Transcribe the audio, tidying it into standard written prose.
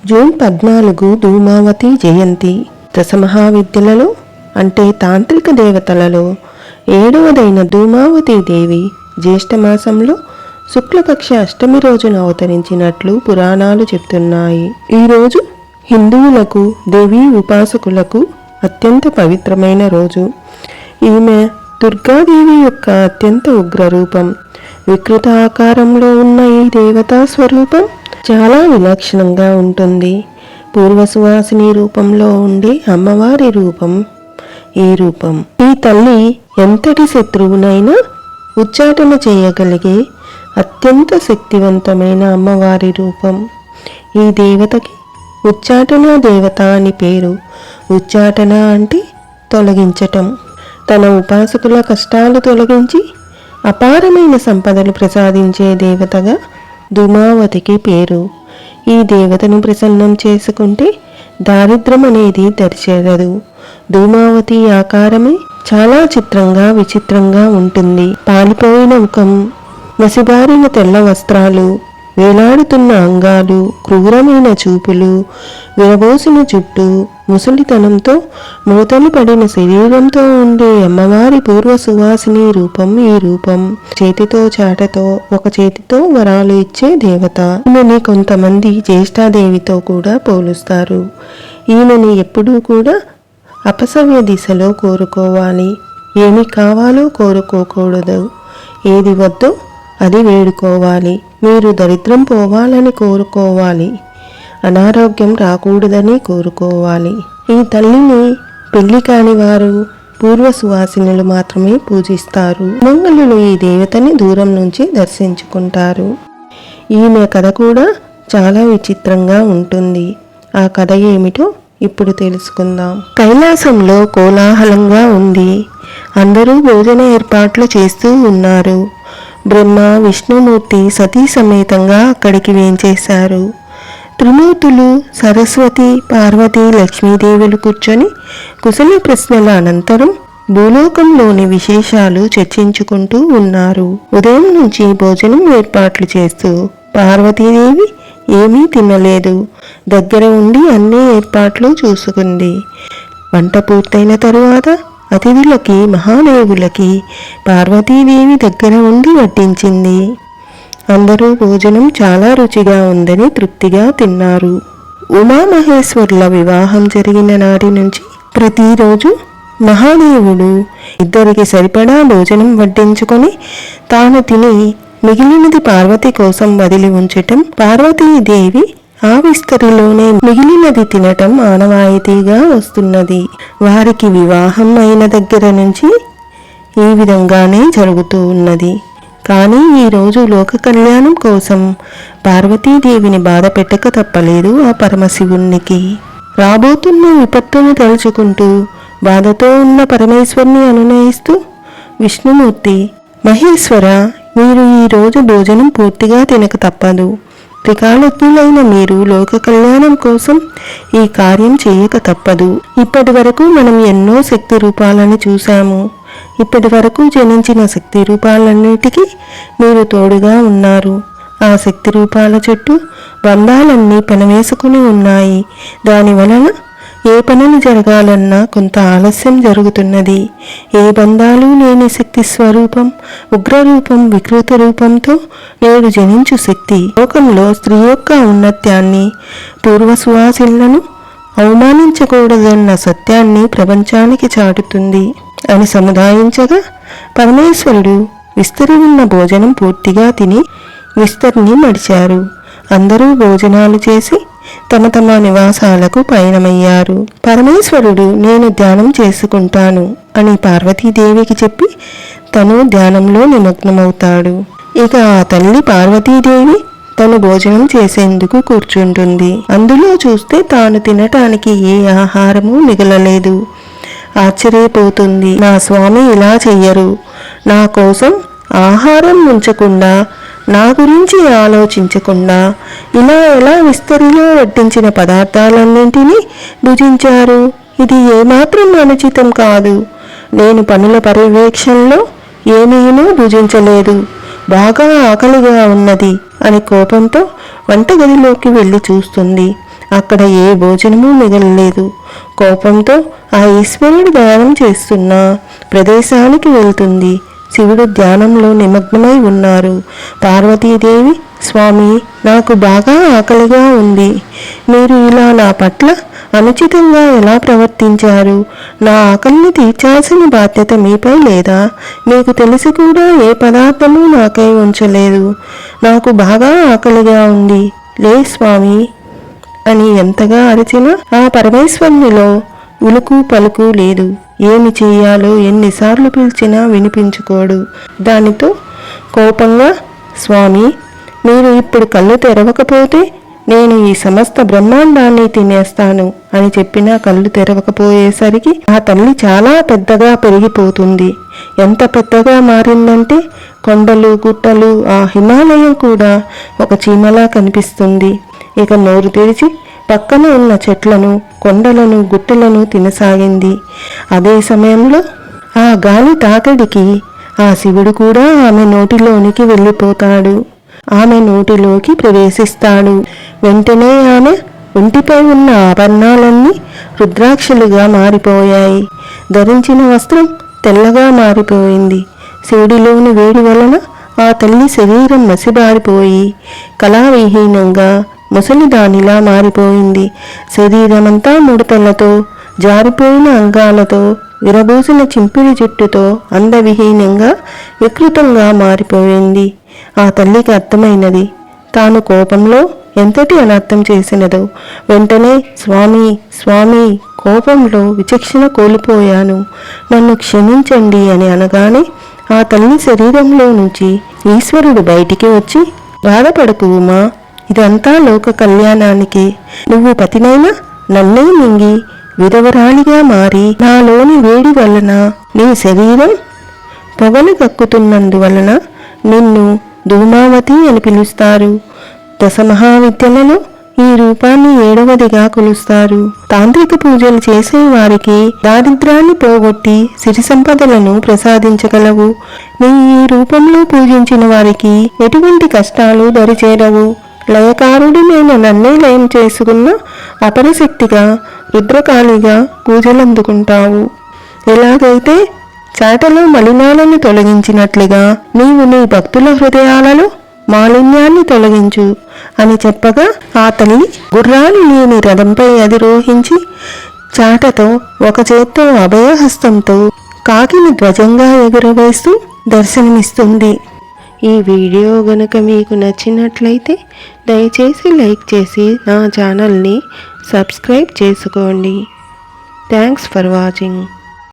June 14 Dhumavati జయంతి. దశమహావిద్యలలో అంటే తాంత్రిక దేవతలలో 7వదైన ధూమావతి దేవి జ్యేష్ఠమాసంలో శుక్లపక్ష అష్టమి రోజున అవతరించినట్లు పురాణాలు చెప్తున్నాయి. ఈరోజు హిందువులకు, దేవీ ఉపాసకులకు అత్యంత పవిత్రమైన రోజు. ఈమె దుర్గాదేవి యొక్క అత్యంత ఉగ్రరూపం. వికృత ఆకారంలో ఉన్న ఈ దేవతా స్వరూపం చాలా విలక్షణంగా ఉంటుంది. పూర్వసువాసిని రూపంలో ఉండే అమ్మవారి రూపం ఈ రూపం. ఈ తల్లి ఎంతటి శత్రువునైనా ఉచ్చాటన చేయగలిగే అత్యంత శక్తివంతమైన అమ్మవారి రూపం. ఈ దేవతకి ఉచ్చాటన దేవత అని పేరు. ఉచ్చాటన అంటే తొలగించటం. తన ఉపాసకుల కష్టాలు తొలగించి అపారమైన సంపదలు ప్రసాదించే దేవతగా ధూమావతికి పేరు. ఈ దేవతను ప్రసన్నం చేసుకుంటే దారిద్ర్యం అనేది దరిచేరదు. ధూమావతి ఆకారమే చాలా చిత్రంగా, విచిత్రంగా ఉంటుంది. పాలిపోయిన ముఖం, మసిబారిన తెల్ల వస్త్రాలు, వేలాడుతున్న అంగాలు, క్రూరమైన చూపులు, విరబోసిన జుట్టు, ముసలితనంతో ముడతలు పడిన శరీరంతో ఉండే అమ్మవారి పూర్వ సువాసిని రూపం ఈ రూపం. చేతితో చాటతో, ఒక చేతితో వరాలు ఇచ్చే దేవత. ఈమెని కొంతమంది జ్యేష్ఠాదేవితో కూడా పోలుస్తారు. ఈమెని ఎప్పుడూ కూడా అపసవ్య దిశలో కోరుకోవాలి. ఏమి కావాలో కోరుకోకూడదు. ఏది వద్దో అది వేడుకోవాలి. మీరు దరిద్రం పోవాలని కోరుకోవాలి. అనారోగ్యం రాకూడదని కోరుకోవాలి. ఈ తల్లిని పెళ్లి కాని వారు, పూర్వ సువాసినులు మాత్రమే పూజిస్తారు. మంగళులు ఈ దేవతని దూరం నుంచి దర్శించుకుంటారు. ఈమె కథ కూడా చాలా విచిత్రంగా ఉంటుంది. ఆ కథ ఏమిటో ఇప్పుడు తెలుసుకుందాం. కైలాసంలో కోలాహలంగా ఉంది. అందరూ భోజన ఏర్పాట్లు చేస్తూ ఉన్నారు. బ్రహ్మ, విష్ణుమూర్తి సతీ సమేతంగా అక్కడికి వేంచేశారు. త్రిమూర్తులు సరస్వతి, పార్వతి, లక్ష్మీదేవులు కూర్చొని కుశల ప్రశ్నల అనంతరం భూలోకంలోని విశేషాలు చర్చించుకుంటూ ఉన్నారు. ఉదయం నుంచి భోజనం ఏర్పాట్లు చేస్తూ పార్వతీదేవి ఏమీ తినలేదు. దగ్గర ఉండి అన్ని ఏర్పాట్లు చూసుకుంది. వంట పూర్తయిన తరువాత అతిథులకి, మహాదేవులకి పార్వతీదేవి దగ్గర ఉండి వడ్డించింది. అందరూ భోజనం చాలా రుచిగా ఉందని తృప్తిగా తిన్నారు. ఉమామహేశ్వరుల వివాహం జరిగిన నాటి నుంచి ప్రతిరోజు మహాదేవుడు ఇద్దరికి సరిపడా భోజనం వడ్డించుకొని తాను తిని మిగిలినది పార్వతి కోసం వదిలి ఉంచటం, పార్వతీదేవి ఆ విస్తరిలోనే మిగిలినది తినటం ఆనవాయితీగా వస్తున్నది. వారికి వివాహం అయిన దగ్గర నుంచి ఈ విధంగానే జరుగుతూ ఉన్నది. కానీ ఈరోజు లోక కళ్యాణం కోసం పార్వతీదేవిని బాధ పెట్టక తప్పలేదు ఆ పరమశివునికి. రాబోతున్న విపత్తును తలుచుకుంటూ బాధతో ఉన్న పరమేశ్వరుని అనునయిస్తూ విష్ణుమూర్తి, మహేశ్వర, మీరు ఈరోజు భోజనం పూర్తిగా తినక తప్పదు. త్రికాలజ్ఞులైన మీరు లోక కళ్యాణం కోసం ఈ కార్యం చేయక తప్పదు. ఇప్పటి వరకు మనం ఎన్నో శక్తి రూపాలను చూశాము. ఇప్పటి వరకు జనించిన శక్తి రూపాలన్నిటికీ మీరు తోడుగా ఉన్నారు. ఆ శక్తి రూపాల చుట్టూ బంధాలన్నీ పెనవేసుకుని ఉన్నాయి. దాని వలన ఏ పనులు జరగాలన్నా కొంత ఆలస్యం జరుగుతున్నది. ఏ బంధాలు లేని శక్తి స్వరూపం, ఉగ్రరూపం, వికృత రూపంతో నేడు జనించు శక్తి లోకంలో స్త్రీ యొక్క ఔన్నత్యాన్ని, పూర్వ సువాసిలను అవమానించకూడదన్న సత్యాన్ని ప్రపంచానికి చాటుతుంది అని సముదాయించగా పరమేశ్వరుడు విస్తరి ఉన్న భోజనం పూర్తిగా తిని విస్తరిని మడిచారు. అందరూ భోజనాలు చేసి తమ తమ నివాసాలకు పయనమయ్యారు. పరమేశ్వరుడు నేను ధ్యానం చేసుకుంటాను అని పార్వతీదేవికి చెప్పి తను ధ్యానంలో నిమగ్నమవుతాడు. ఇక ఆ తల్లి పార్వతీదేవి తను భోజనం చేసేందుకు కూర్చుంటుంది. అందులో చూస్తే తాను తినటానికి ఏ ఆహారము మిగలలేదు. ఆశ్చర్యపోతుంది. నా స్వామి ఇలా చెయ్యరు. నా కోసం ఆహారం ఉంచకుండా, నా గురించి ఆలోచించకుండా ఇలా ఎలా విస్తరిలో వడ్డించిన పదార్థాలన్నింటినీ భుజించారు? ఇది ఏమాత్రం అనుచితం కాదు. నేను పనుల పర్యవేక్షణలో ఏమీనూ భుజించలేదు. బాగా ఆకలిగా ఉన్నది అని కోపంతో వంటగదిలోకి వెళ్ళి చూస్తుంది. అక్కడ ఏ భోజనమూ మిగలలేదు. కోపంతో ఆ ఈశ్వరుడు ధ్యానం చేస్తున్న ప్రదేశానికి వెళ్తుంది. శివుడు ధ్యానంలో నిమగ్నమై ఉన్నారు. పార్వతీదేవి, స్వామి, నాకు బాగా ఆకలిగా ఉంది. మీరు ఇలా నా పట్ల అనుచితంగా ఎలా ప్రవర్తించారు? నా ఆకలిని తీర్చాల్సిన బాధ్యత మీపై లేదా? మీకు తెలిసి కూడా ఏ పదార్థమూ నాకై ఉంచలేదు. నాకు బాగా ఆకలిగా ఉంది, లే స్వామి అని ఎంతగా అరిచినా ఆ పరమేశ్వరునిలో ఉలుకు పలుకు లేదు. ఏమి చెయ్యాలో ఎన్నిసార్లు పిలిచినా వినిపించుకోడు. దానితో కోపంగా, స్వామి, మీరు ఇప్పుడు కళ్ళు తెరవకపోతే నేను ఈ సమస్త బ్రహ్మాండాన్ని తినేస్తాను అని చెప్పినా కళ్ళు తెరవకపోయేసరికి ఆ తల్లి చాలా పెద్దగా పెరిగిపోతుంది. ఎంత పెద్దగా మారిందంటే కొండలు, గుట్టలు, ఆ హిమాలయం కూడా ఒక చీమలా కనిపిస్తుంది. ఇక నోరు తెరిచి పక్కన ఉన్న చెట్లను, కొండలను, గుట్టలను తినసాగింది. అదే సమయంలో ఆ గాలి తాకిడికి ఆ శివుడు కూడా ఆమె నోటిలోనికి వెళ్ళిపోతాడు. ఆమె నోటిలోకి ప్రవేశిస్తాడు. వెంటనే ఆమె ఒంటిపై ఉన్న ఆభరణాలన్నీ రుద్రాక్షలుగా మారిపోయాయి. ధరించిన వస్త్రం తెల్లగా మారిపోయింది. శివుడిలోని వేడి వలన ఆ తల్లి శరీరం మసిబారిపోయి కళావిహీనంగా ముసలిదానిలా మారిపోయింది. శరీరమంతా ముడతలతో, జారిపోయిన అంగాలతో, విరబూసిన చింపిరి జుట్టుతో అందవిహీనంగా వికృతంగా మారిపోయింది. ఆ తల్లికి అర్థమైనది తాను కోపంలో ఎంతటి అనర్థం చేసినదో. వెంటనే, స్వామి, స్వామి, కోపంలో విచక్షణ కోల్పోయాను, నన్ను క్షమించండి అని అనగానే ఆ తల్లి శరీరంలో నుంచి ఈశ్వరుడు బయటికి వచ్చి, బాధపడకు ఉమా, ఇదంతా లోక కళ్యాణానికే. నువ్వు పతినైనా నన్నే మింగి విధవరాలిగా మారి నాలోని వేడి వలన నీ శరీరం పొగలు కక్కుతున్నందువలన నిన్ను ధూమావతి అని పిలుస్తారు. దశమహావిద్యలలో ఈ రూపాన్ని 7వదిగా కొలుస్తారు. తాంత్రిక పూజలు చేసే వారికి దారిద్ర్యాన్ని పోగొట్టి సిరి సంపదలను ప్రసాదించగలవు. నీ ఈ రూపంలో పూజించిన వారికి ఎటువంటి కష్టాలు దరిచేరవు. లయకారుడినైన నన్నే లయం చేసుకున్న అపరశక్తిగా, రుద్రకాళిగా పూజలందుకుంటావు. ఎలాగైతే చాటలో మలినాలను తొలగించినట్లుగా నీవు నీ భక్తుల హృదయాలలో మాలిన్యాన్ని తొలగించు అని చెప్పగా ఆ తల్లి గుర్రాలు లేని రథంపై అధిరోహించి చాటతో ఒక చేత్తో అభయహస్తంతో కాకిని ధ్వజంగా ఎగురవేస్తూ దర్శనమిస్తుంది. ఈ వీడియో గనుక మీకు నచ్చినట్లయితే దయచేసి లైక్ చేసి నా ఛానల్ని సబ్స్క్రైబ్ చేసుకోండి. Thanks for watching.